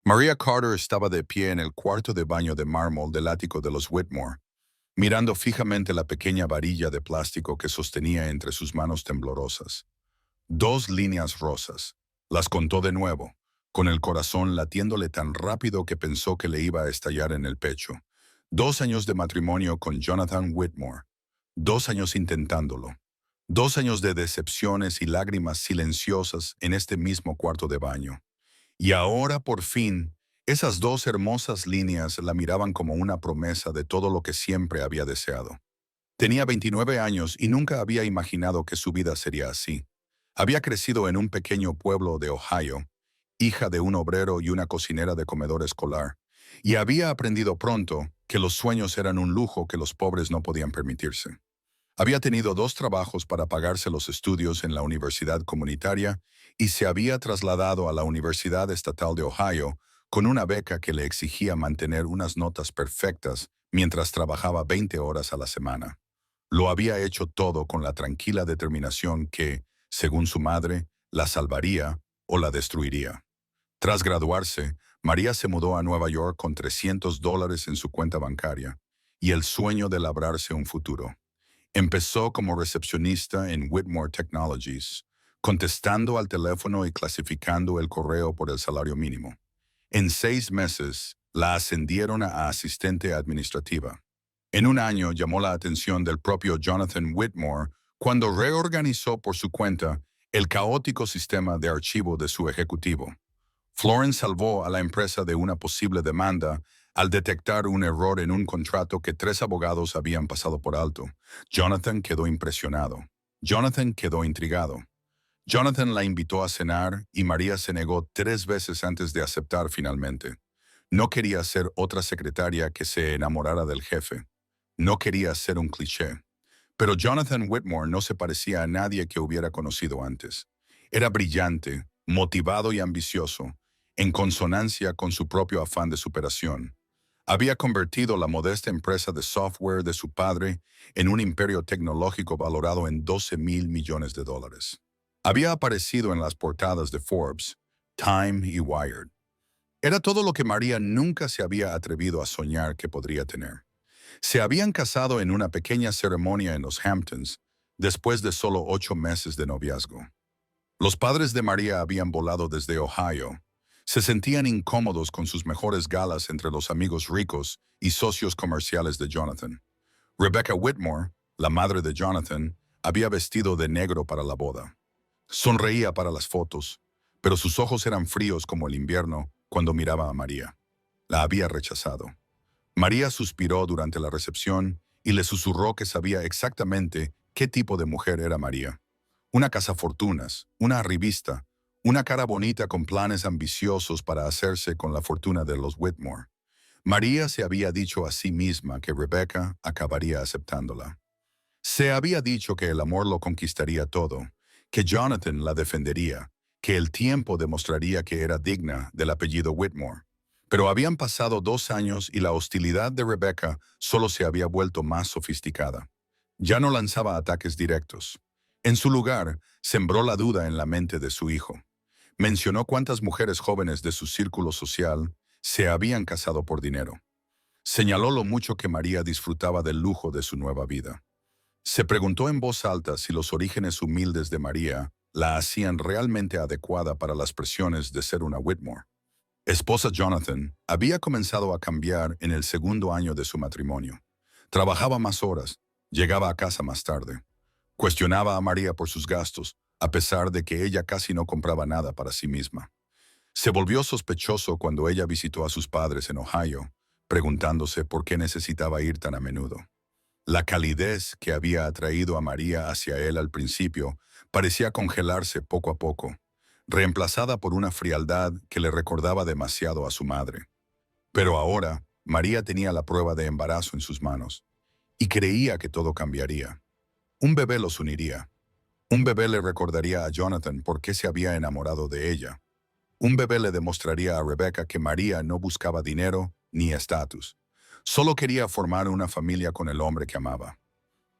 Maria Carter estaba de pie en el cuarto de baño de mármol del ático de los Whitmore, mirando fijamente la pequeña varilla de plástico que sostenía entre sus manos temblorosas. Dos líneas rosas. Las contó de nuevo, con el corazón latiéndole tan rápido que pensó que le iba a estallar en el pecho. 2 años de matrimonio con Jonathan Whitmore. 2 años intentándolo. 2 años de decepciones y lágrimas silenciosas en este mismo cuarto de baño. Y ahora, por fin, esas dos hermosas líneas la miraban como una promesa de todo lo que siempre había deseado. Tenía 29 años y nunca había imaginado que su vida sería así. Había crecido en un pequeño pueblo de Ohio, hija de un obrero y una cocinera de comedor escolar, y había aprendido pronto que los sueños eran un lujo que los pobres no podían permitirse. Había tenido 2 trabajos para pagarse los estudios en la universidad comunitaria y se había trasladado a la Universidad Estatal de Ohio con una beca que le exigía mantener unas notas perfectas mientras trabajaba 20 horas a la semana. Lo había hecho todo con la tranquila determinación que, según su madre, la salvaría o la destruiría. Tras graduarse, María se mudó a Nueva York con $300 en su cuenta bancaria y el sueño de labrarse un futuro. Empezó como recepcionista en Whitmore Technologies, contestando al teléfono y clasificando el correo por el salario mínimo. En 6 meses, la ascendieron a asistente administrativa. En un año llamó la atención del propio Jonathan Whitmore cuando reorganizó por su cuenta el caótico sistema de archivo de su ejecutivo. Florence salvó a la empresa de una posible demanda al detectar un error en un contrato que 3 abogados habían pasado por alto. Jonathan quedó impresionado. Jonathan quedó intrigado. Jonathan la invitó a cenar y María se negó 3 veces antes de aceptar finalmente. No quería ser otra secretaria que se enamorara del jefe. No quería ser un cliché. Pero Jonathan Whitmore no se parecía a nadie que hubiera conocido antes. Era brillante, motivado y ambicioso, en consonancia con su propio afán de superación. Había convertido la modesta empresa de software de su padre en un imperio tecnológico valorado en $12,000 millones. Había aparecido en las portadas de Forbes, Time y Wired. Era todo lo que María nunca se había atrevido a soñar que podría tener. Se habían casado en una pequeña ceremonia en los Hamptons, después de solo 8 meses de noviazgo. Los padres de María habían volado desde Ohio. Se sentían incómodos con sus mejores galas entre los amigos ricos y socios comerciales de Jonathan. Rebecca Whitmore, la madre de Jonathan, había vestido de negro para la boda. Sonreía para las fotos, pero sus ojos eran fríos como el invierno cuando miraba a María. La había rechazado. María suspiró durante la recepción y le susurró que sabía exactamente qué tipo de mujer era María. Una cazafortunas, una arribista, una cara bonita con planes ambiciosos para hacerse con la fortuna de los Whitmore. María se había dicho a sí misma que Rebecca acabaría aceptándola. Se había dicho que el amor lo conquistaría todo, que Jonathan la defendería, que el tiempo demostraría que era digna del apellido Whitmore. Pero habían pasado 2 años y la hostilidad de Rebecca solo se había vuelto más sofisticada. Ya no lanzaba ataques directos. En su lugar, sembró la duda en la mente de su hijo. Mencionó cuántas mujeres jóvenes de su círculo social se habían casado por dinero. Señaló lo mucho que María disfrutaba del lujo de su nueva vida. Se preguntó en voz alta si los orígenes humildes de María la hacían realmente adecuada para las presiones de ser una Whitmore. Esposa Jonathan había comenzado a cambiar en el segundo año de su matrimonio. Trabajaba más horas, llegaba a casa más tarde. Cuestionaba a María por sus gastos, a pesar de que ella casi no compraba nada para sí misma. Se volvió sospechoso cuando ella visitó a sus padres en Ohio, preguntándose por qué necesitaba ir tan a menudo. La calidez que había atraído a María hacia él al principio parecía congelarse poco a poco, reemplazada por una frialdad que le recordaba demasiado a su madre. Pero ahora, María tenía la prueba de embarazo en sus manos, y creía que todo cambiaría. Un bebé los uniría. Un bebé le recordaría a Jonathan por qué se había enamorado de ella. Un bebé le demostraría a Rebecca que María no buscaba dinero ni estatus. Solo quería formar una familia con el hombre que amaba.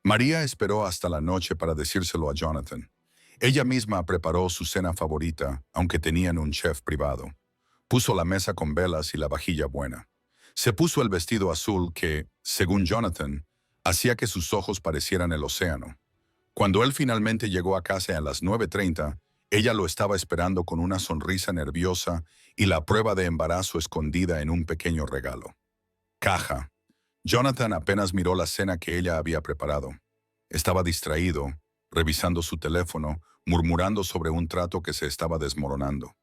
María esperó hasta la noche para decírselo a Jonathan. Ella misma preparó su cena favorita, aunque tenían un chef privado. Puso la mesa con velas y la vajilla buena. Se puso el vestido azul que, según Jonathan, hacía que sus ojos parecieran el océano. Cuando él finalmente llegó a casa a las 9:30, ella lo estaba esperando con una sonrisa nerviosa y la prueba de embarazo escondida en un pequeño regalo. Caja. Jonathan apenas miró la cena que ella había preparado. Estaba distraído, revisando su teléfono, murmurando sobre un trato que se estaba desmoronando.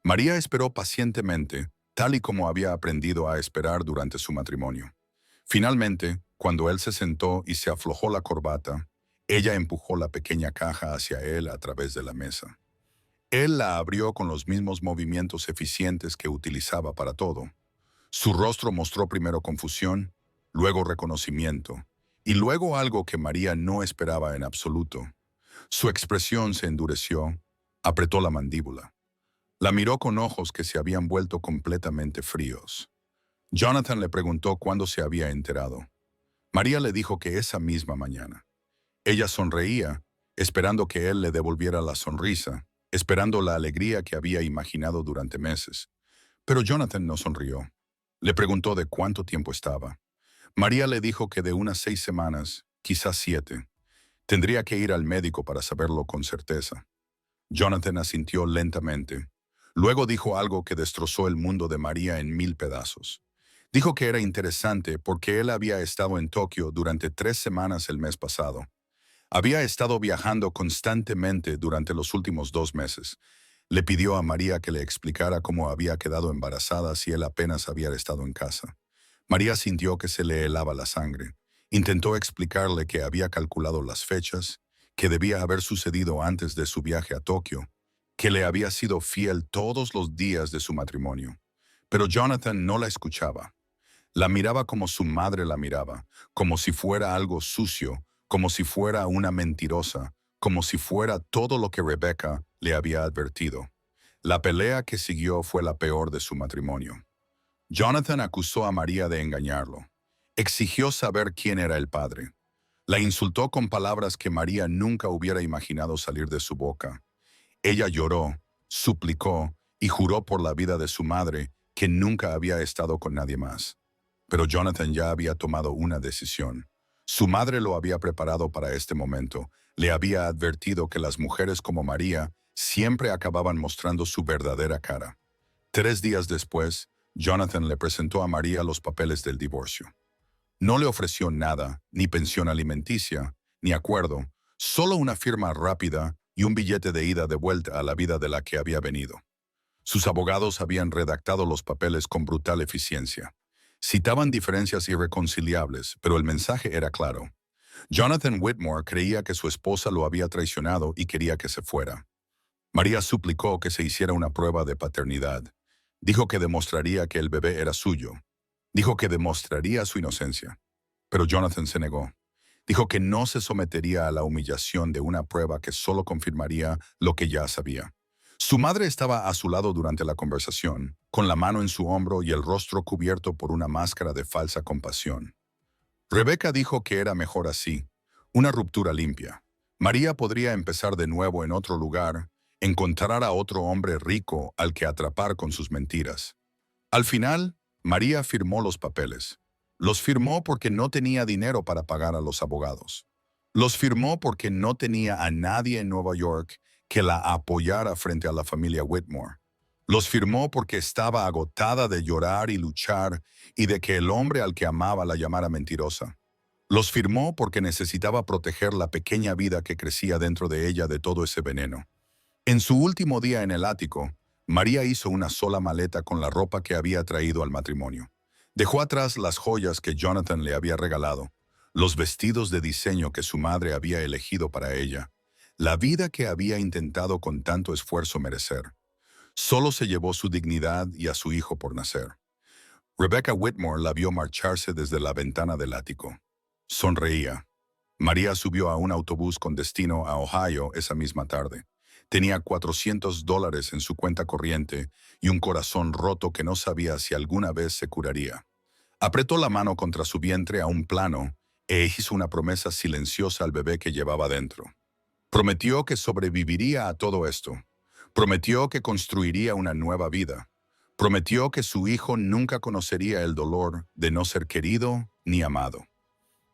María esperó pacientemente, tal y como había aprendido a esperar durante su matrimonio. Finalmente, cuando él se sentó y se aflojó la corbata, ella empujó la pequeña caja hacia él a través de la mesa. Él la abrió con los mismos movimientos eficientes que utilizaba para todo. Su rostro mostró primero confusión, luego reconocimiento, y luego algo que María no esperaba en absoluto. Su expresión se endureció, apretó la mandíbula. La miró con ojos que se habían vuelto completamente fríos. Jonathan le preguntó cuándo se había enterado. María le dijo que esa misma mañana. Ella sonreía, esperando que él le devolviera la sonrisa, esperando la alegría que había imaginado durante meses. Pero Jonathan no sonrió. Le preguntó de cuánto tiempo estaba. María le dijo que de unas 6 semanas, quizás 7. Tendría que ir al médico para saberlo con certeza. Jonathan asintió lentamente. Luego dijo algo que destrozó el mundo de María en 1000 pedazos. Dijo que era interesante porque él había estado en Tokio durante 3 semanas el mes pasado. Había estado viajando constantemente durante los últimos 2 meses. Le pidió a María que le explicara cómo había quedado embarazada si él apenas había estado en casa. María sintió que se le helaba la sangre. Intentó explicarle que había calculado las fechas, que debía haber sucedido antes de su viaje a Tokio, que le había sido fiel todos los días de su matrimonio. Pero Jonathan no la escuchaba. La miraba como su madre la miraba, como si fuera algo sucio, como si fuera una mentirosa, como si fuera todo lo que Rebecca le había advertido. La pelea que siguió fue la peor de su matrimonio. Jonathan acusó a María de engañarlo. Exigió saber quién era el padre. La insultó con palabras que María nunca hubiera imaginado salir de su boca. Ella lloró, suplicó y juró por la vida de su madre que nunca había estado con nadie más. Pero Jonathan ya había tomado una decisión. Su madre lo había preparado para este momento. Le había advertido que las mujeres como María siempre acababan mostrando su verdadera cara. 3 días después, Jonathan le presentó a María los papeles del divorcio. No le ofreció nada, ni pensión alimenticia, ni acuerdo, solo una firma rápida y un billete de ida de vuelta a la vida de la que había venido. Sus abogados habían redactado los papeles con brutal eficiencia. Citaban diferencias irreconciliables, pero el mensaje era claro. Jonathan Whitmore creía que su esposa lo había traicionado y quería que se fuera. María suplicó que se hiciera una prueba de paternidad. Dijo que demostraría que el bebé era suyo. Dijo que demostraría su inocencia. Pero Jonathan se negó. Dijo que no se sometería a la humillación de una prueba que solo confirmaría lo que ya sabía. Su madre estaba a su lado durante la conversación, con la mano en su hombro y el rostro cubierto por una máscara de falsa compasión. Rebecca dijo que era mejor así, una ruptura limpia. María podría empezar de nuevo en otro lugar, encontrar a otro hombre rico al que atrapar con sus mentiras. Al final, María firmó los papeles. Los firmó porque no tenía dinero para pagar a los abogados. Los firmó porque no tenía a nadie en Nueva York que la apoyara frente a la familia Whitmore. Los firmó porque estaba agotada de llorar y luchar y de que el hombre al que amaba la llamara mentirosa. Los firmó porque necesitaba proteger la pequeña vida que crecía dentro de ella de todo ese veneno. En su último día en el ático, María hizo una sola maleta con la ropa que había traído al matrimonio. Dejó atrás las joyas que Jonathan le había regalado, los vestidos de diseño que su madre había elegido para ella, la vida que había intentado con tanto esfuerzo merecer. Solo se llevó su dignidad y a su hijo por nacer. Rebecca Whitmore la vio marcharse desde la ventana del ático. Sonreía. María subió a un autobús con destino a Ohio esa misma tarde. Tenía $400 en su cuenta corriente y un corazón roto que no sabía si alguna vez se curaría. Apretó la mano contra su vientre a un plano e hizo una promesa silenciosa al bebé que llevaba dentro. Prometió que sobreviviría a todo esto. Prometió que construiría una nueva vida. Prometió que su hijo nunca conocería el dolor de no ser querido ni amado.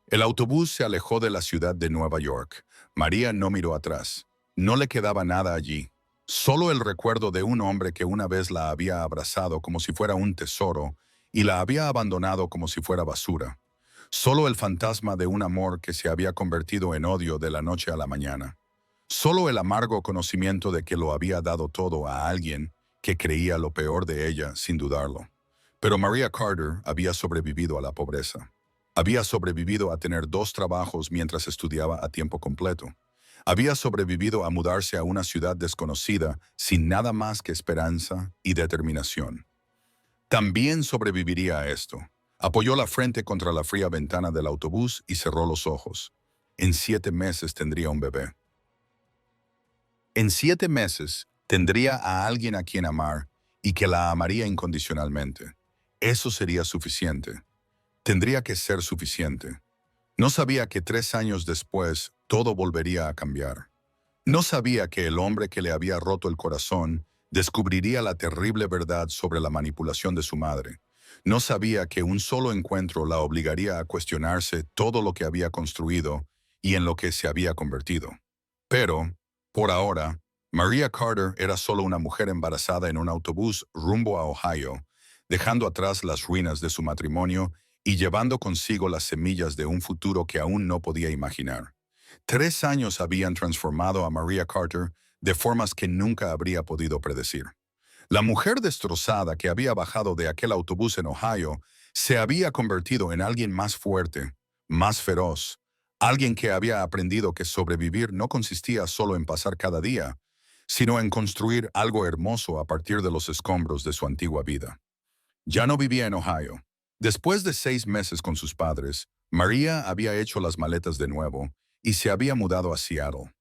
El autobús se alejó de la ciudad de Nueva York. María no miró atrás. No le quedaba nada allí. Solo el recuerdo de un hombre que una vez la había abrazado como si fuera un tesoro y la había abandonado como si fuera basura. Solo el fantasma de un amor que se había convertido en odio de la noche a la mañana. Solo el amargo conocimiento de que lo había dado todo a alguien que creía lo peor de ella sin dudarlo. Pero Maria Carter había sobrevivido a la pobreza. Había sobrevivido a tener 2 trabajos mientras estudiaba a tiempo completo. Había sobrevivido a mudarse a una ciudad desconocida sin nada más que esperanza y determinación. También sobreviviría a esto. Apoyó la frente contra la fría ventana del autobús y cerró los ojos. En 7 meses tendría un bebé. En 7 meses tendría a alguien a quien amar y que la amaría incondicionalmente. Eso sería suficiente. Tendría que ser suficiente. No sabía que 3 años después todo volvería a cambiar. No sabía que el hombre que le había roto el corazón descubriría la terrible verdad sobre la manipulación de su madre. No sabía que un solo encuentro la obligaría a cuestionarse todo lo que había construido y en lo que se había convertido. Pero, por ahora, Maria Carter era solo una mujer embarazada en un autobús rumbo a Ohio, dejando atrás las ruinas de su matrimonio y llevando consigo las semillas de un futuro que aún no podía imaginar. 3 años habían transformado a Maria Carter de formas que nunca habría podido predecir. La mujer destrozada que había bajado de aquel autobús en Ohio se había convertido en alguien más fuerte, más feroz, alguien que había aprendido que sobrevivir no consistía solo en pasar cada día, sino en construir algo hermoso a partir de los escombros de su antigua vida. Ya no vivía en Ohio. Después de 6 meses con sus padres, María había hecho las maletas de nuevo y se había mudado a Seattle.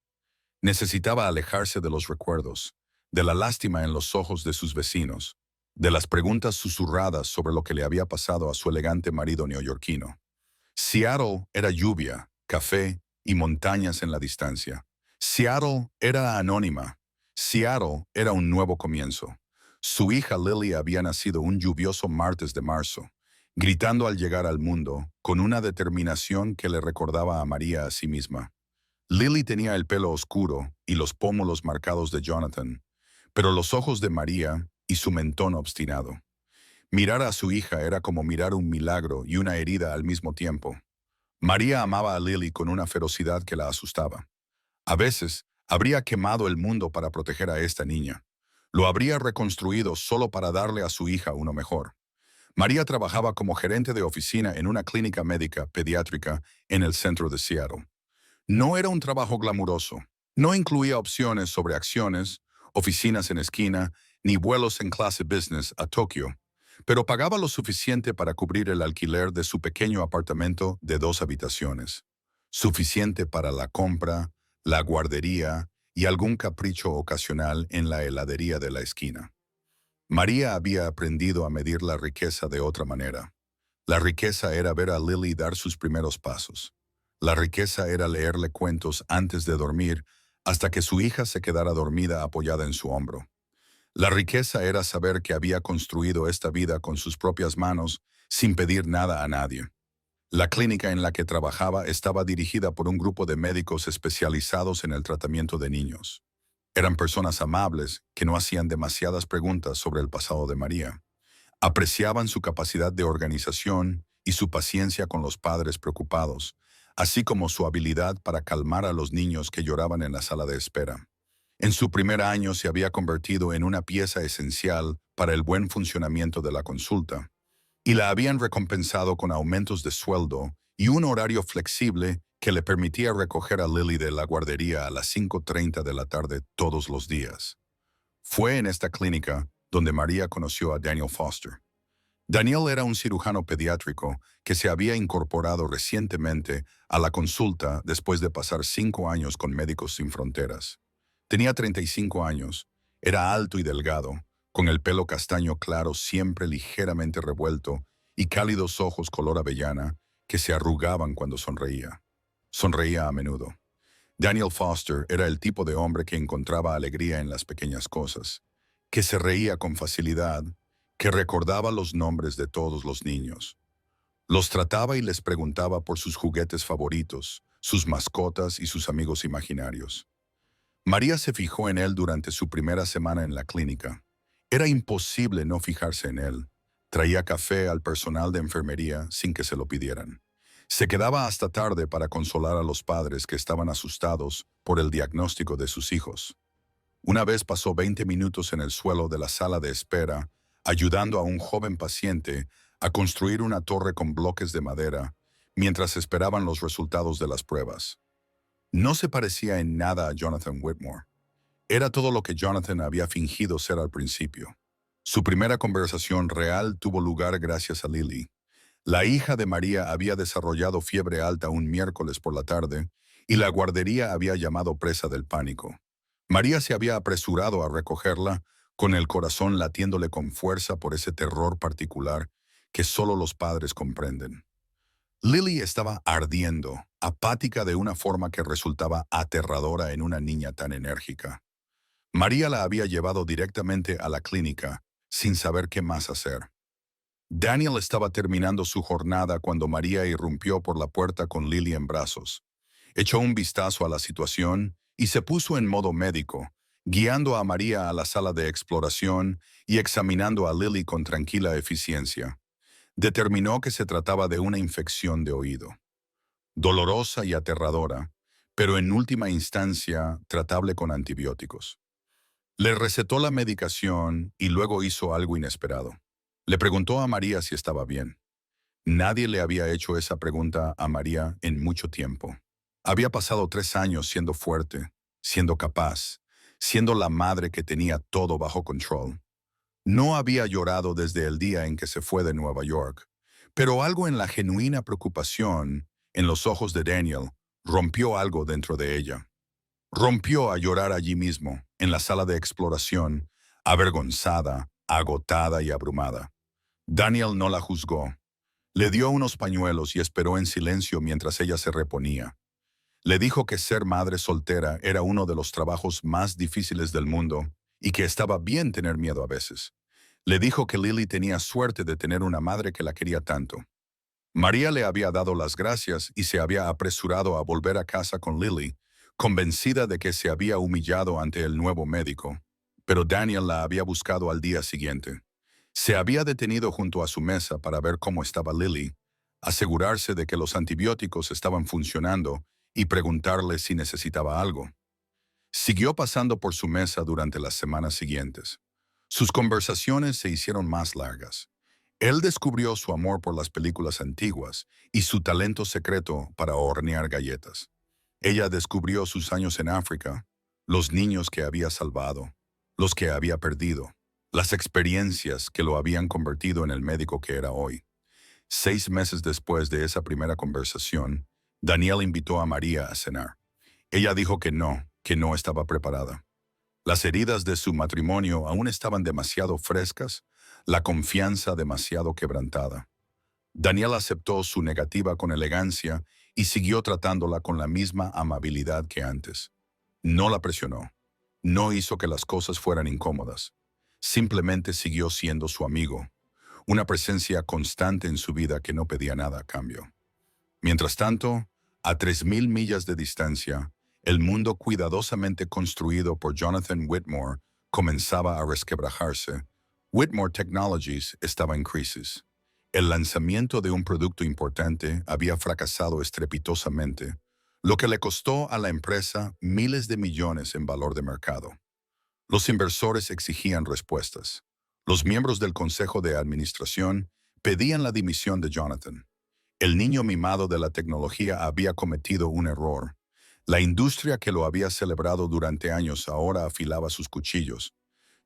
Necesitaba alejarse de los recuerdos, de la lástima en los ojos de sus vecinos, de las preguntas susurradas sobre lo que le había pasado a su elegante marido neoyorquino. Seattle era lluvia, café y montañas en la distancia. Seattle era anónima. Seattle era un nuevo comienzo. Su hija Lily había nacido un lluvioso martes de marzo, gritando al llegar al mundo, con una determinación que le recordaba a María a sí misma. Lily tenía el pelo oscuro y los pómulos marcados de Jonathan, pero los ojos de María y su mentón obstinado. Mirar a su hija era como mirar un milagro y una herida al mismo tiempo. María amaba a Lily con una ferocidad que la asustaba. A veces, habría quemado el mundo para proteger a esta niña. Lo habría reconstruido solo para darle a su hija uno mejor. María trabajaba como gerente de oficina en una clínica médica pediátrica en el centro de Seattle. No era un trabajo glamuroso. No incluía opciones sobre acciones, oficinas en esquina, ni vuelos en clase business a Tokio, pero pagaba lo suficiente para cubrir el alquiler de su pequeño apartamento de 2 habitaciones. Suficiente para la compra, la guardería y algún capricho ocasional en la heladería de la esquina. María había aprendido a medir la riqueza de otra manera. La riqueza era ver a Lily dar sus primeros pasos. La riqueza era leerle cuentos antes de dormir hasta que su hija se quedara dormida apoyada en su hombro. La riqueza era saber que había construido esta vida con sus propias manos sin pedir nada a nadie. La clínica en la que trabajaba estaba dirigida por un grupo de médicos especializados en el tratamiento de niños. Eran personas amables que no hacían demasiadas preguntas sobre el pasado de María. Apreciaban su capacidad de organización y su paciencia con los padres preocupados, así como su habilidad para calmar a los niños que lloraban en la sala de espera. En su primer año se había convertido en una pieza esencial para el buen funcionamiento de la consulta, y la habían recompensado con aumentos de sueldo y un horario flexible que le permitía recoger a Lily de la guardería a las 5:30 de la tarde todos los días. Fue en esta clínica donde María conoció a Daniel Foster. Daniel era un cirujano pediátrico que se había incorporado recientemente a la consulta después de pasar 5 años con Médicos Sin Fronteras. Tenía 35 años, era alto y delgado, con el pelo castaño claro siempre ligeramente revuelto y cálidos ojos color avellana que se arrugaban cuando sonreía. Sonreía a menudo. Daniel Foster era el tipo de hombre que encontraba alegría en las pequeñas cosas, que se reía con facilidad, que recordaba los nombres de todos los niños. Los trataba y les preguntaba por sus juguetes favoritos, sus mascotas y sus amigos imaginarios. María se fijó en él durante su primera semana en la clínica. Era imposible no fijarse en él. Traía café al personal de enfermería sin que se lo pidieran. Se quedaba hasta tarde para consolar a los padres que estaban asustados por el diagnóstico de sus hijos. Una vez pasó 20 minutos en el suelo de la sala de espera, ayudando a un joven paciente a construir una torre con bloques de madera, mientras esperaban los resultados de las pruebas. No se parecía en nada a Jonathan Whitmore. Era todo lo que Jonathan había fingido ser al principio. Su primera conversación real tuvo lugar gracias a Lily. La hija de María había desarrollado fiebre alta un miércoles por la tarde y la guardería había llamado presa del pánico. María se había apresurado a recogerla, con el corazón latiéndole con fuerza por ese terror particular que solo los padres comprenden. Lily estaba ardiendo, apática de una forma que resultaba aterradora en una niña tan enérgica. María la había llevado directamente a la clínica, sin saber qué más hacer. Daniel estaba terminando su jornada cuando María irrumpió por la puerta con Lily en brazos. Echó un vistazo a la situación y se puso en modo médico, guiando a María a la sala de exploración y examinando a Lily con tranquila eficiencia. Determinó que se trataba de una infección de oído. Dolorosa y aterradora, pero en última instancia tratable con antibióticos. Le recetó la medicación y luego hizo algo inesperado. Le preguntó a María si estaba bien. Nadie le había hecho esa pregunta a María en mucho tiempo. Había pasado 3 años siendo fuerte, siendo capaz, siendo la madre que tenía todo bajo control. No había llorado desde el día en que se fue de Nueva York, pero algo en la genuina preocupación, en los ojos de Daniel, rompió algo dentro de ella. Rompió a llorar allí mismo, en la sala de exploración, avergonzada, agotada y abrumada. Daniel no la juzgó. Le dio unos pañuelos y esperó en silencio mientras ella se reponía. Le dijo que ser madre soltera era uno de los trabajos más difíciles del mundo y que estaba bien tener miedo a veces. Le dijo que Lily tenía suerte de tener una madre que la quería tanto. María le había dado las gracias y se había apresurado a volver a casa con Lily, convencida de que se había humillado ante el nuevo médico. Pero Daniel la había buscado al día siguiente. Se había detenido junto a su mesa para ver cómo estaba Lily, asegurarse de que los antibióticos estaban funcionando y preguntarle si necesitaba algo. Siguió pasando por su mesa durante las semanas siguientes. Sus conversaciones se hicieron más largas. Él descubrió su amor por las películas antiguas y su talento secreto para hornear galletas. Ella descubrió sus años en África, los niños que había salvado, los que había perdido, las experiencias que lo habían convertido en el médico que era hoy. 6 meses después de esa primera conversación, Daniel invitó a María a cenar. Ella dijo que no estaba preparada. Las heridas de su matrimonio aún estaban demasiado frescas, la confianza demasiado quebrantada. Daniel aceptó su negativa con elegancia y siguió tratándola con la misma amabilidad que antes. No la presionó. No hizo que las cosas fueran incómodas. Simplemente siguió siendo su amigo, una presencia constante en su vida que no pedía nada a cambio. Mientras tanto, a 3.000 millas de distancia, el mundo cuidadosamente construido por Jonathan Whitmore comenzaba a resquebrajarse. Whitmore Technologies estaba en crisis. El lanzamiento de un producto importante había fracasado estrepitosamente, lo que le costó a la empresa miles de millones en valor de mercado. Los inversores exigían respuestas. Los miembros del Consejo de Administración pedían la dimisión de Jonathan. El niño mimado de la tecnología había cometido un error. La industria que lo había celebrado durante años ahora afilaba sus cuchillos.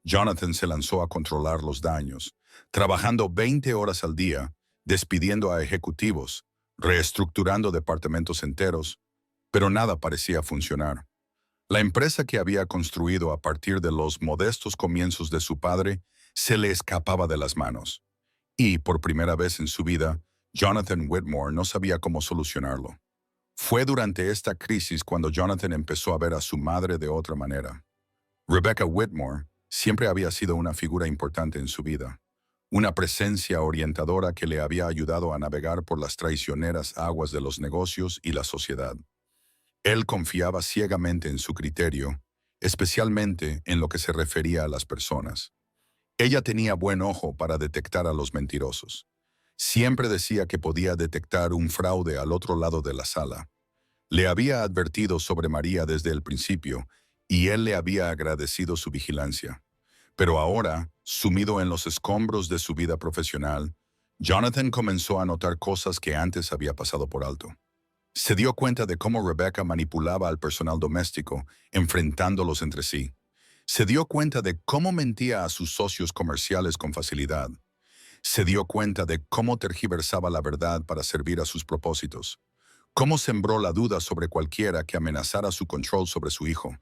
Jonathan se lanzó a controlar los daños, trabajando 20 horas al día, despidiendo a ejecutivos, reestructurando departamentos enteros, pero nada parecía funcionar. La empresa que había construido a partir de los modestos comienzos de su padre se le escapaba de las manos. Y, por primera vez en su vida, Jonathan Whitmore no sabía cómo solucionarlo. Fue durante esta crisis cuando Jonathan empezó a ver a su madre de otra manera. Rebecca Whitmore siempre había sido una figura importante en su vida. una presencia orientadora que le había ayudado a navegar por las traicioneras aguas de los negocios y la sociedad. Él confiaba ciegamente en su criterio, especialmente en lo que se refería a las personas. Ella tenía buen ojo para detectar a los mentirosos. Siempre decía que podía detectar un fraude al otro lado de la sala. Le había advertido sobre María desde el principio, y él le había agradecido su vigilancia. Pero ahora, sumido en los escombros de su vida profesional, Jonathan comenzó a notar cosas que antes había pasado por alto. Se dio cuenta de cómo Rebecca manipulaba al personal doméstico, enfrentándolos entre sí. Se dio cuenta de cómo mentía a sus socios comerciales con facilidad. Se dio cuenta de cómo tergiversaba la verdad para servir a sus propósitos. Cómo sembró la duda sobre cualquiera que amenazara su control sobre su hijo.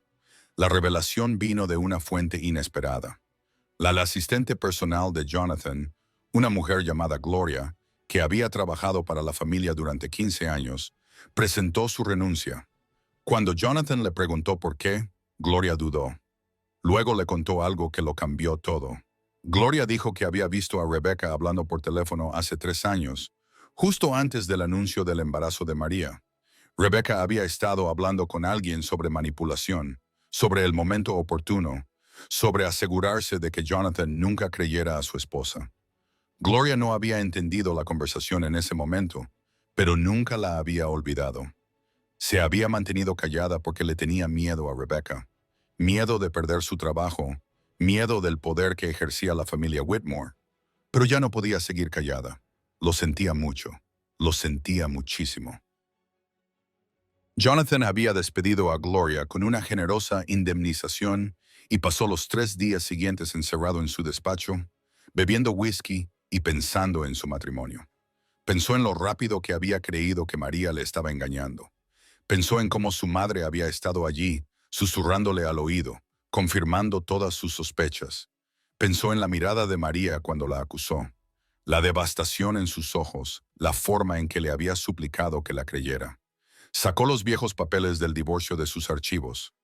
La revelación vino de una fuente inesperada. La asistente personal de Jonathan, una mujer llamada Gloria, que había trabajado para la familia durante 15 años, presentó su renuncia. Cuando Jonathan le preguntó por qué, Gloria dudó. Luego le contó algo que lo cambió todo. Gloria dijo que había visto a Rebecca hablando por teléfono hace 3 años, justo antes del anuncio del embarazo de María. Rebecca había estado hablando con alguien sobre manipulación, sobre el momento oportuno, sobre asegurarse de que Jonathan nunca creyera a su esposa. Gloria no había entendido la conversación en ese momento, pero nunca la había olvidado. Se había mantenido callada porque le tenía miedo a Rebecca. Miedo de perder su trabajo, miedo del poder que ejercía la familia Whitmore. Pero ya no podía seguir callada. Lo sentía mucho. Lo sentía muchísimo. Jonathan había despedido a Gloria con una generosa indemnización y pasó los 3 días siguientes encerrado en su despacho, bebiendo whisky y pensando en su matrimonio. Pensó en lo rápido que había creído que María le estaba engañando. Pensó en cómo su madre había estado allí, susurrándole al oído, confirmando todas sus sospechas. Pensó en la mirada de María cuando la acusó, la devastación en sus ojos, la forma en que le había suplicado que la creyera. Sacó los viejos papeles del divorcio de sus archivos.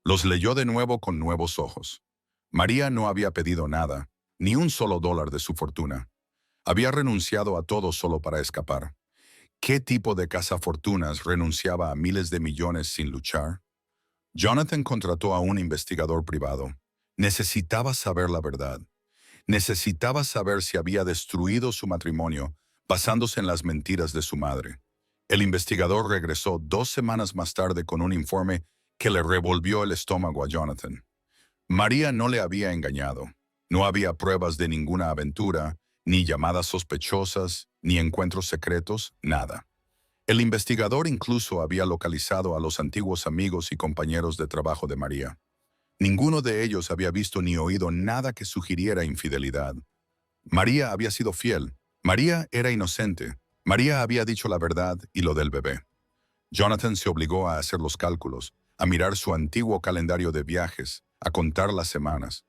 Los leyó de nuevo con nuevos ojos. María no había pedido nada, ni un solo dólar de su fortuna. Había renunciado a todo solo para escapar. ¿Qué tipo de cazafortunas renunciaba a miles de millones sin luchar? Jonathan contrató a un investigador privado. Necesitaba saber la verdad. Necesitaba saber si había destruido su matrimonio basándose en las mentiras de su madre. El investigador regresó 2 semanas más tarde con un informe que le revolvió el estómago a Jonathan. María no le había engañado. No había pruebas de ninguna aventura, ni llamadas sospechosas, ni encuentros secretos, nada. El investigador incluso había localizado a los antiguos amigos y compañeros de trabajo de María. Ninguno de ellos había visto ni oído nada que sugiriera infidelidad. María había sido fiel. María era inocente. María había dicho la verdad y lo del bebé. Jonathan se obligó a hacer los cálculos, a mirar su antiguo calendario de viajes, a contar las semanas.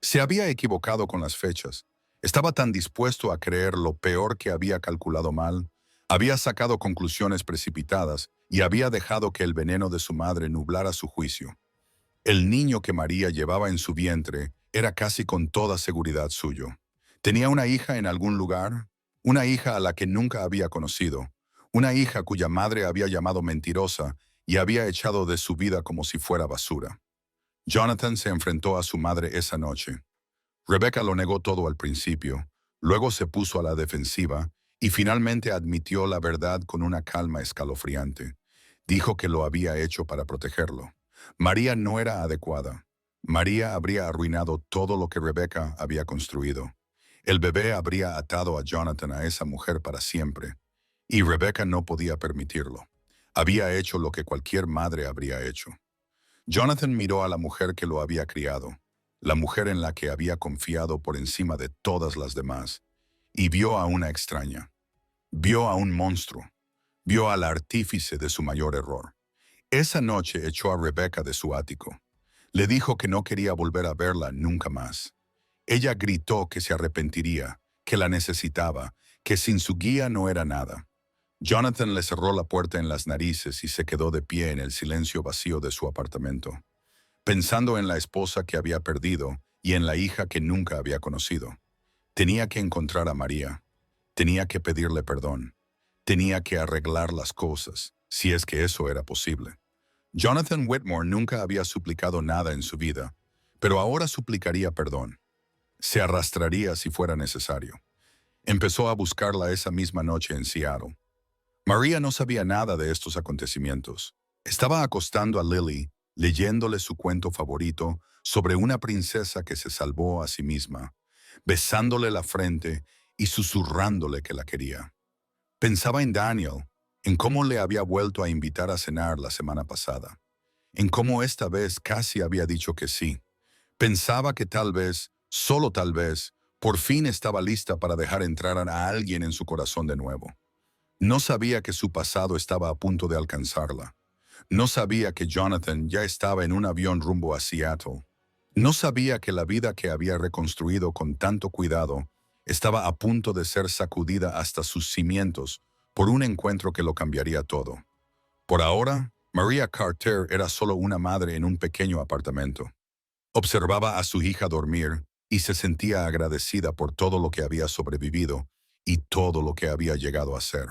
Se había equivocado con las fechas. Estaba tan dispuesto a creer lo peor que había calculado mal. Había sacado conclusiones precipitadas y había dejado que el veneno de su madre nublara su juicio. El niño que María llevaba en su vientre era casi con toda seguridad suyo. Tenía una hija en algún lugar, una hija a la que nunca había conocido, una hija cuya madre había llamado mentirosa y había echado de su vida como si fuera basura. Jonathan se enfrentó a su madre esa noche. Rebecca lo negó todo al principio, luego se puso a la defensiva y finalmente admitió la verdad con una calma escalofriante. Dijo que lo había hecho para protegerlo. María no era adecuada. María habría arruinado todo lo que Rebecca había construido. El bebé habría atado a Jonathan a esa mujer para siempre, y Rebecca no podía permitirlo. Había hecho lo que cualquier madre habría hecho. Jonathan miró a la mujer que lo había criado, la mujer en la que había confiado por encima de todas las demás, y vio a una extraña. Vio a un monstruo. Vio al artífice de su mayor error. Esa noche echó a Rebecca de su ático. Le dijo que no quería volver a verla nunca más. Ella gritó que se arrepentiría, que la necesitaba, que sin su guía no era nada. Jonathan le cerró la puerta en las narices y se quedó de pie en el silencio vacío de su apartamento, pensando en la esposa que había perdido y en la hija que nunca había conocido. Tenía que encontrar a María. Tenía que pedirle perdón. Tenía que arreglar las cosas, si es que eso era posible. Jonathan Whitmore nunca había suplicado nada en su vida, pero ahora suplicaría perdón. Se arrastraría si fuera necesario. Empezó a buscarla esa misma noche en Seattle. María no sabía nada de estos acontecimientos. Estaba acostando a Lily, leyéndole su cuento favorito sobre una princesa que se salvó a sí misma, besándole la frente y susurrándole que la quería. Pensaba en Daniel, en cómo le había vuelto a invitar a cenar la semana pasada, en cómo esta vez casi había dicho que sí. Pensaba que tal vez, solo tal vez, por fin estaba lista para dejar entrar a alguien en su corazón de nuevo. No sabía que su pasado estaba a punto de alcanzarla. No sabía que Jonathan ya estaba en un avión rumbo a Seattle. No sabía que la vida que había reconstruido con tanto cuidado estaba a punto de ser sacudida hasta sus cimientos por un encuentro que lo cambiaría todo. Por ahora, Maria Carter era solo una madre en un pequeño apartamento. Observaba a su hija dormir y se sentía agradecida por todo lo que había sobrevivido y todo lo que había llegado a ser.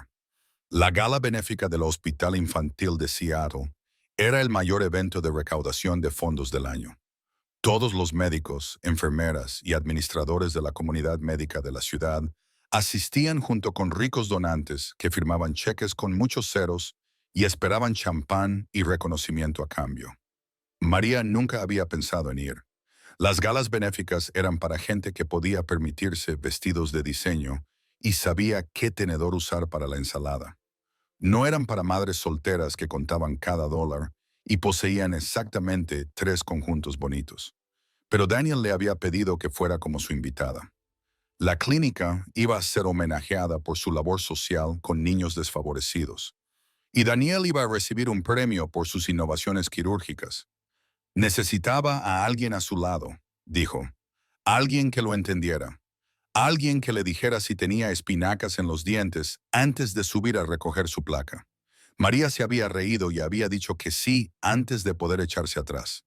La gala benéfica del Hospital Infantil de Seattle era el mayor evento de recaudación de fondos del año. Todos los médicos, enfermeras y administradores de la comunidad médica de la ciudad asistían junto con ricos donantes que firmaban cheques con muchos ceros y esperaban champán y reconocimiento a cambio. María nunca había pensado en ir. Las galas benéficas eran para gente que podía permitirse vestidos de diseño y sabía qué tenedor usar para la ensalada. No eran para madres solteras que contaban cada dólar y poseían exactamente 3 conjuntos bonitos. Pero Daniel le había pedido que fuera como su invitada. La clínica iba a ser homenajeada por su labor social con niños desfavorecidos. Y Daniel iba a recibir un premio por sus innovaciones quirúrgicas. Necesitaba a alguien a su lado, dijo. Alguien que lo entendiera. Alguien que le dijera si tenía espinacas en los dientes antes de subir a recoger su placa. María se había reído y había dicho que sí antes de poder echarse atrás.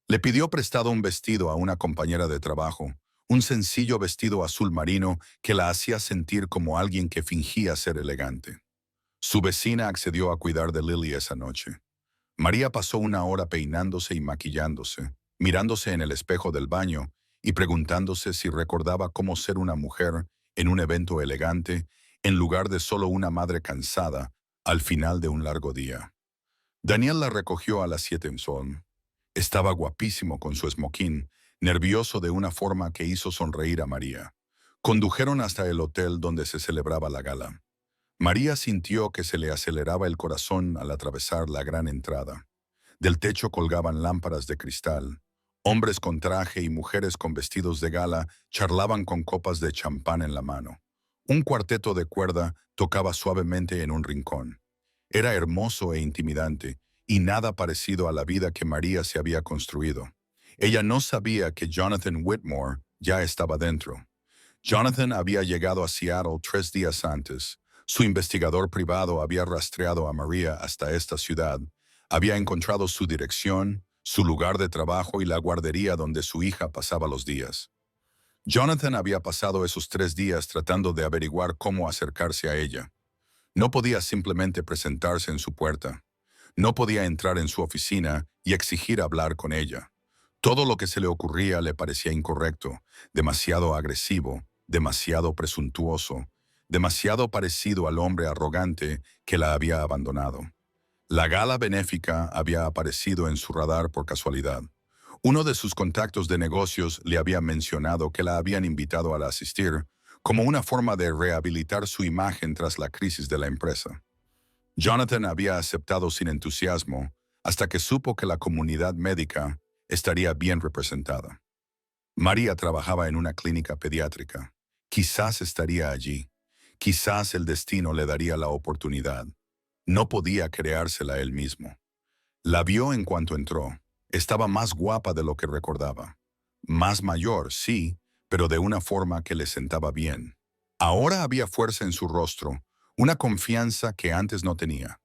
Le pidió prestado un vestido a una compañera de trabajo, un sencillo vestido azul marino que la hacía sentir como alguien que fingía ser elegante. Su vecina accedió a cuidar de Lily esa noche. María pasó una hora peinándose y maquillándose, mirándose en el espejo del baño y preguntándose si recordaba cómo ser una mujer en un evento elegante en lugar de solo una madre cansada al final de un largo día. Daniel la recogió a las 7 en sol. Estaba guapísimo con su esmoquín, nervioso de una forma que hizo sonreír a María. Condujeron hasta el hotel donde se celebraba la gala. María sintió que se le aceleraba el corazón al atravesar la gran entrada. Del techo colgaban lámparas de cristal. Hombres con traje y mujeres con vestidos de gala charlaban con copas de champán en la mano. Un cuarteto de cuerda tocaba suavemente en un rincón. Era hermoso e intimidante, y nada parecido a la vida que María se había construido. Ella no sabía que Jonathan Whitmore ya estaba dentro. Jonathan había llegado a Seattle 3 días antes. Su investigador privado había rastreado a María hasta esta ciudad. Había encontrado su dirección, su lugar de trabajo y la guardería donde su hija pasaba los días. Jonathan había pasado esos 3 días tratando de averiguar cómo acercarse a ella. No podía simplemente presentarse en su puerta. No podía entrar en su oficina y exigir hablar con ella. Todo lo que se le ocurría le parecía incorrecto, demasiado agresivo, demasiado presuntuoso, demasiado parecido al hombre arrogante que la había abandonado. La gala benéfica había aparecido en su radar por casualidad. Uno de sus contactos de negocios le había mencionado que la habían invitado a asistir como una forma de rehabilitar su imagen tras la crisis de la empresa. Jonathan había aceptado sin entusiasmo hasta que supo que la comunidad médica estaría bien representada. María trabajaba en una clínica pediátrica. Quizás estaría allí. Quizás el destino le daría la oportunidad. No podía creársela él mismo. La vio en cuanto entró. Estaba más guapa de lo que recordaba. Más mayor, sí, pero de una forma que le sentaba bien. Ahora había fuerza en su rostro, una confianza que antes no tenía.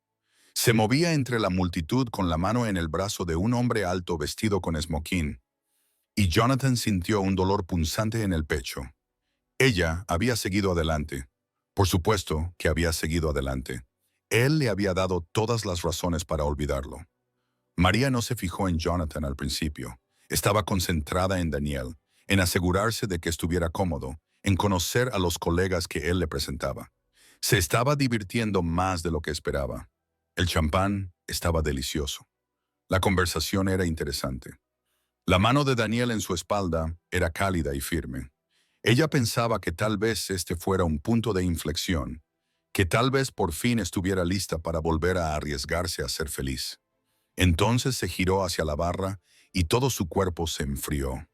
Se movía entre la multitud con la mano en el brazo de un hombre alto vestido con esmoquín, y Jonathan sintió un dolor punzante en el pecho. Ella había seguido adelante. Por supuesto que había seguido adelante. Él le había dado todas las razones para olvidarlo. María no se fijó en Jonathan al principio. Estaba concentrada en Daniel, en asegurarse de que estuviera cómodo, en conocer a los colegas que él le presentaba. Se estaba divirtiendo más de lo que esperaba. El champán estaba delicioso. La conversación era interesante. La mano de Daniel en su espalda era cálida y firme. Ella pensaba que tal vez este fuera un punto de inflexión, que tal vez por fin estuviera lista para volver a arriesgarse a ser feliz. Entonces se giró hacia la barra y todo su cuerpo se enfrió.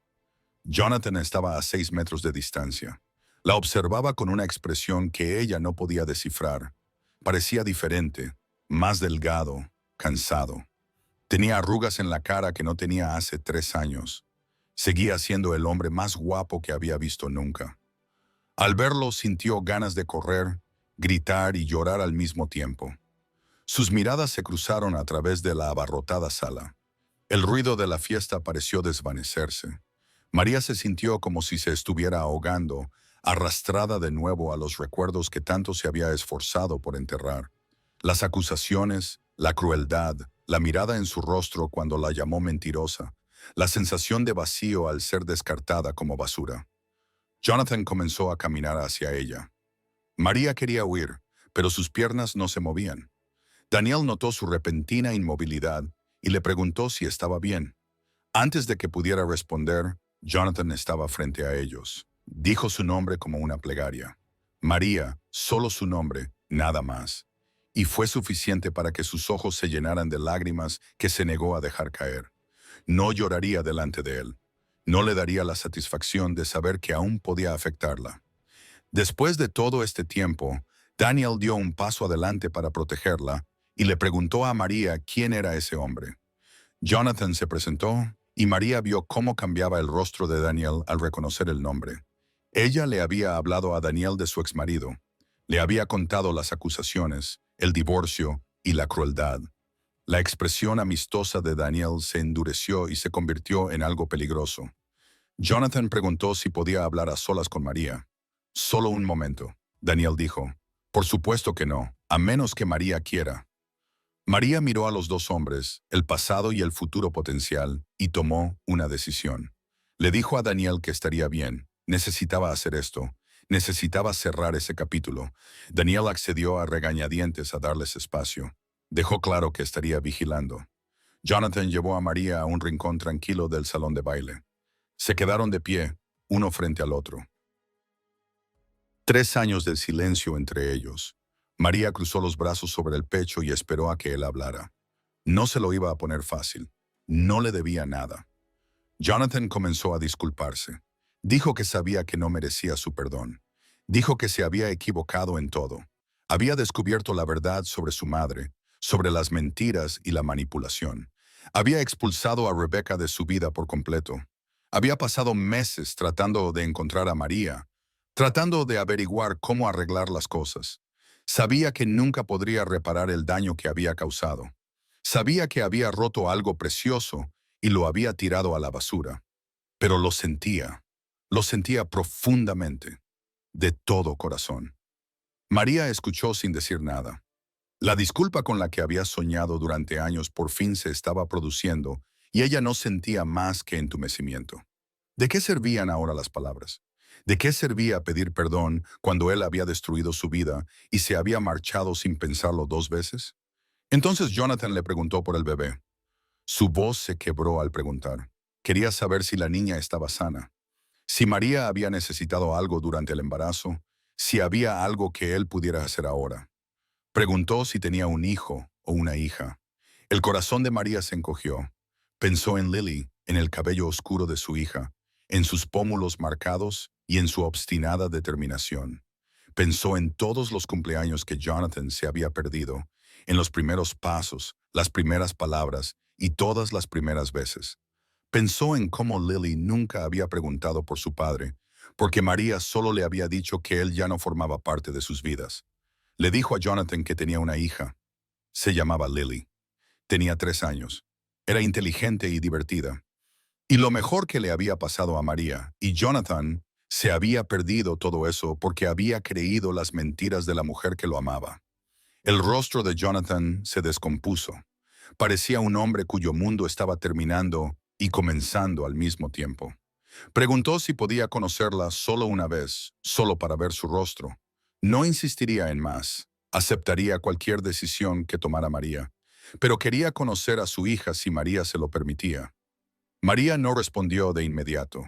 Jonathan estaba a 6 metros de distancia. La observaba con una expresión que ella no podía descifrar. Parecía diferente, más delgado, cansado. Tenía arrugas en la cara que no tenía hace 3 años. Seguía siendo el hombre más guapo que había visto nunca. Al verlo sintió ganas de correr, gritar y llorar al mismo tiempo. Sus miradas se cruzaron a través de la abarrotada sala. El ruido de la fiesta pareció desvanecerse. María se sintió como si se estuviera ahogando, arrastrada de nuevo a los recuerdos que tanto se había esforzado por enterrar. Las acusaciones, la crueldad, la mirada en su rostro cuando la llamó mentirosa, la sensación de vacío al ser descartada como basura. Jonathan comenzó a caminar hacia ella. María quería huir, pero sus piernas no se movían. Daniel notó su repentina inmovilidad y le preguntó si estaba bien. Antes de que pudiera responder, Jonathan estaba frente a ellos. Dijo su nombre como una plegaria. María, solo su nombre, nada más. Y fue suficiente para que sus ojos se llenaran de lágrimas que se negó a dejar caer. No lloraría delante de él. No le daría la satisfacción de saber que aún podía afectarla. Después de todo este tiempo, Daniel dio un paso adelante para protegerla y le preguntó a María quién era ese hombre. Jonathan se presentó y María vio cómo cambiaba el rostro de Daniel al reconocer el nombre. Ella le había hablado a Daniel de su exmarido. Le había contado las acusaciones, el divorcio y la crueldad. La expresión amistosa de Daniel se endureció y se convirtió en algo peligroso. Jonathan preguntó si podía hablar a solas con María. Solo un momento, Daniel dijo. Por supuesto que no, a menos que María quiera. María miró a los dos hombres, el pasado y el futuro potencial, y tomó una decisión. Le dijo a Daniel que estaría bien, necesitaba hacer esto, necesitaba cerrar ese capítulo. Daniel accedió a regañadientes a darles espacio. Dejó claro que estaría vigilando. Jonathan llevó a María a un rincón tranquilo del salón de baile. Se quedaron de pie, uno frente al otro. 3 años de silencio entre ellos. María cruzó los brazos sobre el pecho y esperó a que él hablara. No se lo iba a poner fácil. No le debía nada. Jonathan comenzó a disculparse. Dijo que sabía que no merecía su perdón. Dijo que se había equivocado en todo. Había descubierto la verdad sobre su madre, sobre las mentiras y la manipulación. Había expulsado a Rebecca de su vida por completo. Había pasado meses tratando de encontrar a María, tratando de averiguar cómo arreglar las cosas. Sabía que nunca podría reparar el daño que había causado. Sabía que había roto algo precioso y lo había tirado a la basura. Pero lo sentía profundamente, de todo corazón. María escuchó sin decir nada. La disculpa con la que había soñado durante años por fin se estaba produciendo y ella no sentía más que entumecimiento. ¿De qué servían ahora las palabras? ¿De qué servía pedir perdón cuando él había destruido su vida y se había marchado sin pensarlo 2 veces? Entonces Jonathan le preguntó por el bebé. Su voz se quebró al preguntar. Quería saber si la niña estaba sana, si María había necesitado algo durante el embarazo, si había algo que él pudiera hacer ahora. Preguntó si tenía un hijo o una hija. El corazón de María se encogió. Pensó en Lily, en el cabello oscuro de su hija, en sus pómulos marcados y en su obstinada determinación. Pensó en todos los cumpleaños que Jonathan se había perdido, en los primeros pasos, las primeras palabras y todas las primeras veces. Pensó en cómo Lily nunca había preguntado por su padre, porque María solo le había dicho que él ya no formaba parte de sus vidas. Le dijo a Jonathan que tenía una hija. Se llamaba Lily. Tenía 3 años. Era inteligente y divertida. Y lo mejor que le había pasado a María y Jonathan Se había perdido todo eso porque había creído las mentiras de la mujer que lo amaba. El rostro de Jonathan se descompuso. Parecía un hombre cuyo mundo estaba terminando y comenzando al mismo tiempo. Preguntó si podía conocerla solo una vez, solo para ver su rostro. No insistiría en más. Aceptaría cualquier decisión que tomara María. Pero quería conocer a su hija si María se lo permitía. María no respondió de inmediato.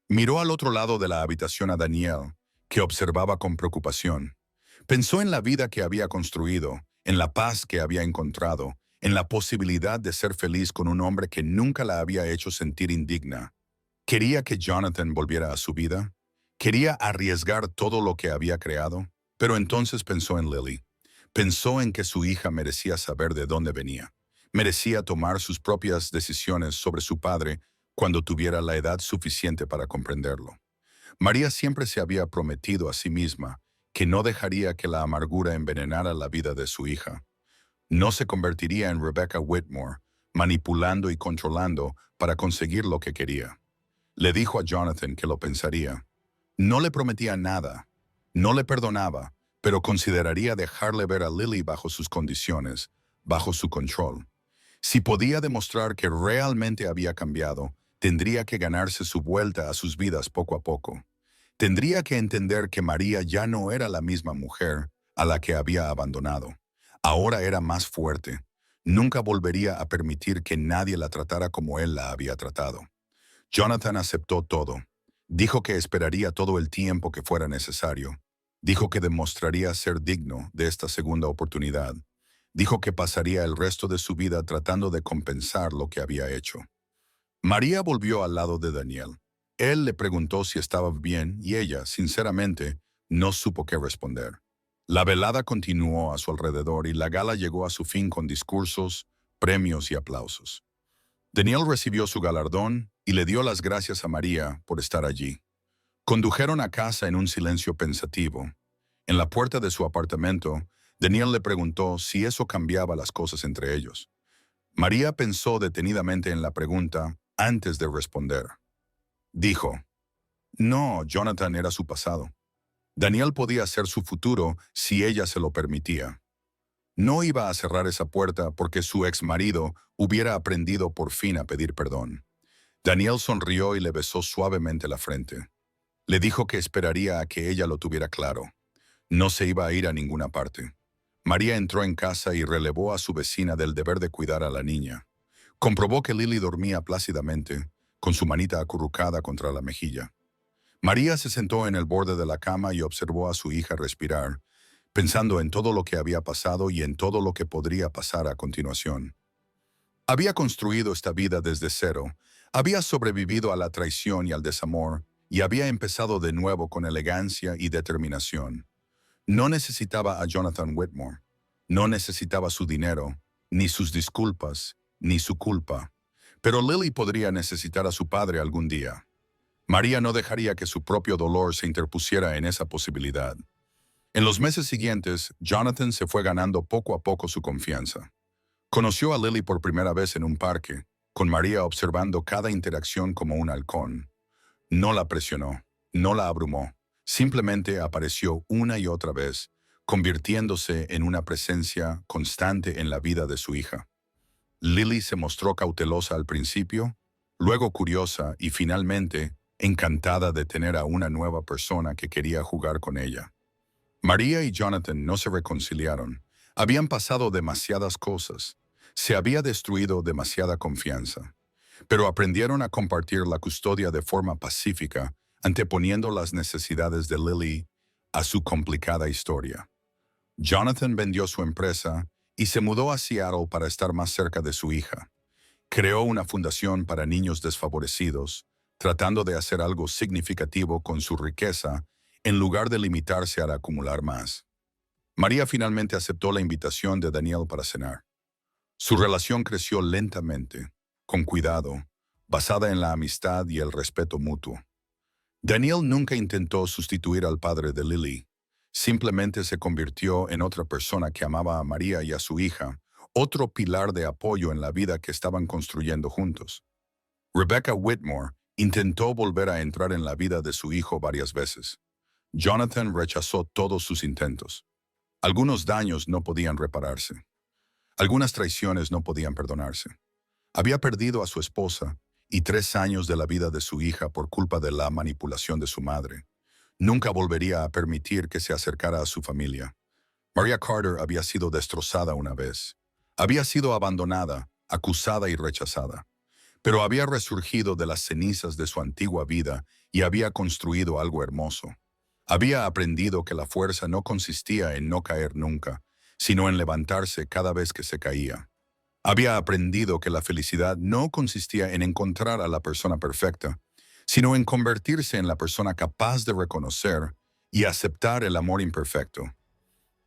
Miró al otro lado de la habitación a Daniel, que observaba con preocupación. Pensó en la vida que había construido, en la paz que había encontrado, en la posibilidad de ser feliz con un hombre que nunca la había hecho sentir indigna. ¿Quería que Jonathan volviera a su vida? ¿Quería arriesgar todo lo que había creado? Pero entonces pensó en Lily. Pensó en que su hija merecía saber de dónde venía. Merecía tomar sus propias decisiones sobre su padre cuando tuviera la edad suficiente para comprenderlo. María siempre se había prometido a sí misma que no dejaría que la amargura envenenara la vida de su hija. No se convertiría en Rebecca Whitmore, manipulando y controlando para conseguir lo que quería. Le dijo a Jonathan que lo pensaría. No le prometía nada, no le perdonaba, pero consideraría dejarle ver a Lily bajo sus condiciones, bajo su control. Si podía demostrar que realmente había cambiado, tendría que ganarse su vuelta a sus vidas poco a poco. Tendría que entender que María ya no era la misma mujer a la que había abandonado. Ahora era más fuerte. Nunca volvería a permitir que nadie la tratara como él la había tratado. Jonathan aceptó todo. Dijo que esperaría todo el tiempo que fuera necesario. Dijo que demostraría ser digno de esta segunda oportunidad. Dijo que pasaría el resto de su vida tratando de compensar lo que había hecho. María volvió al lado de Daniel. Él le preguntó si estaba bien y ella, sinceramente, no supo qué responder. La velada continuó a su alrededor y la gala llegó a su fin con discursos, premios y aplausos. Daniel recibió su galardón y le dio las gracias a María por estar allí. Condujeron a casa en un silencio pensativo. En la puerta de su apartamento, Daniel le preguntó si eso cambiaba las cosas entre ellos. María pensó detenidamente en la pregunta antes de responder. Dijo, no, Jonathan era su pasado. Daniel podía ser su futuro si ella se lo permitía. No iba a cerrar esa puerta porque su ex marido hubiera aprendido por fin a pedir perdón. Daniel sonrió y le besó suavemente la frente. Le dijo que esperaría a que ella lo tuviera claro. No se iba a ir a ninguna parte. María entró en casa y relevó a su vecina del deber de cuidar a la niña. Comprobó que Lily dormía plácidamente, con su manita acurrucada contra la mejilla. María se sentó en el borde de la cama y observó a su hija respirar, pensando en todo lo que había pasado y en todo lo que podría pasar a continuación. Había construido esta vida desde cero, había sobrevivido a la traición y al desamor, y había empezado de nuevo con elegancia y determinación. No necesitaba a Jonathan Whitmore, no necesitaba su dinero, ni sus disculpas, ni su culpa. Pero Lily podría necesitar a su padre algún día. María no dejaría que su propio dolor se interpusiera en esa posibilidad. En los meses siguientes, Jonathan se fue ganando poco a poco su confianza. Conoció a Lily por primera vez en un parque, con María observando cada interacción como un halcón. No la presionó, no la abrumó, simplemente apareció una y otra vez, convirtiéndose en una presencia constante en la vida de su hija. Lily se mostró cautelosa al principio, luego curiosa y finalmente encantada de tener a una nueva persona que quería jugar con ella. María y Jonathan no se reconciliaron. Habían pasado demasiadas cosas. Se había destruido demasiada confianza. Pero aprendieron a compartir la custodia de forma pacífica, anteponiendo las necesidades de Lily a su complicada historia. Jonathan vendió su empresa y se mudó a Seattle para estar más cerca de su hija. Creó una fundación para niños desfavorecidos, tratando de hacer algo significativo con su riqueza en lugar de limitarse a acumular más. María finalmente aceptó la invitación de Daniel para cenar. Su relación creció lentamente, con cuidado, basada en la amistad y el respeto mutuo. Daniel nunca intentó sustituir al padre de Lily. Simplemente se convirtió en otra persona que amaba a María y a su hija, otro pilar de apoyo en la vida que estaban construyendo juntos. Rebecca Whitmore Intentó volver a entrar en la vida de su hijo varias veces. Jonathan rechazó todos sus intentos. Algunos daños no podían repararse. Algunas traiciones no podían perdonarse. Había perdido a su esposa y 3 años de la vida de su hija por culpa de la manipulación de su madre. Nunca volvería a permitir que se acercara a su familia. Maria Carter había sido destrozada una vez. Había sido abandonada, acusada y rechazada. Pero había resurgido de las cenizas de su antigua vida y había construido algo hermoso. Había aprendido que la fuerza no consistía en no caer nunca, sino en levantarse cada vez que se caía. Había aprendido que la felicidad no consistía en encontrar a la persona perfecta, sino en convertirse en la persona capaz de reconocer y aceptar el amor imperfecto.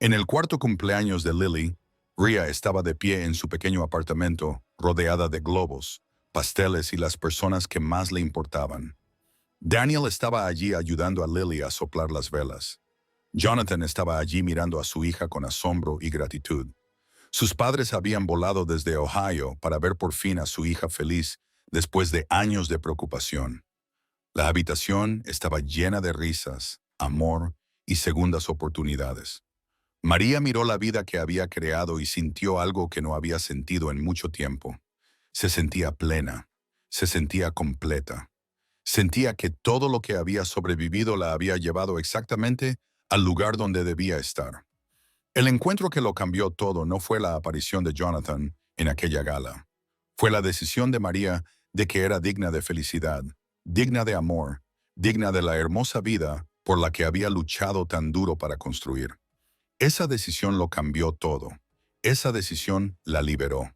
En el cuarto cumpleaños de Lily, Rhea estaba de pie en su pequeño apartamento, rodeada de globos, pasteles y las personas que más le importaban. Daniel estaba allí ayudando a Lily a soplar las velas. Jonathan estaba allí mirando a su hija con asombro y gratitud. Sus padres habían volado desde Ohio para ver por fin a su hija feliz después de años de preocupación. La habitación estaba llena de risas, amor y segundas oportunidades. María miró la vida que había creado y sintió algo que no había sentido en mucho tiempo. Se sentía plena, se sentía completa. Sentía que todo lo que había sobrevivido la había llevado exactamente al lugar donde debía estar. El encuentro que lo cambió todo no fue la aparición de Jonathan en aquella gala. Fue la decisión de María de que era digna de felicidad, digna de amor, digna de la hermosa vida por la que había luchado tan duro para construir. Esa decisión lo cambió todo. Esa decisión la liberó.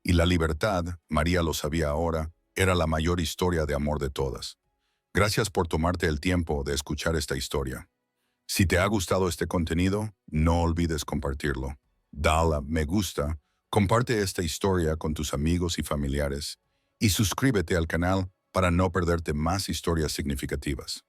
Y la libertad, María lo sabía ahora, era la mayor historia de amor de todas. Gracias por tomarte el tiempo de escuchar esta historia. Si te ha gustado este contenido, no olvides compartirlo. Dale a me gusta, comparte esta historia con tus amigos y familiares y suscríbete al canal para no perderte más historias significativas.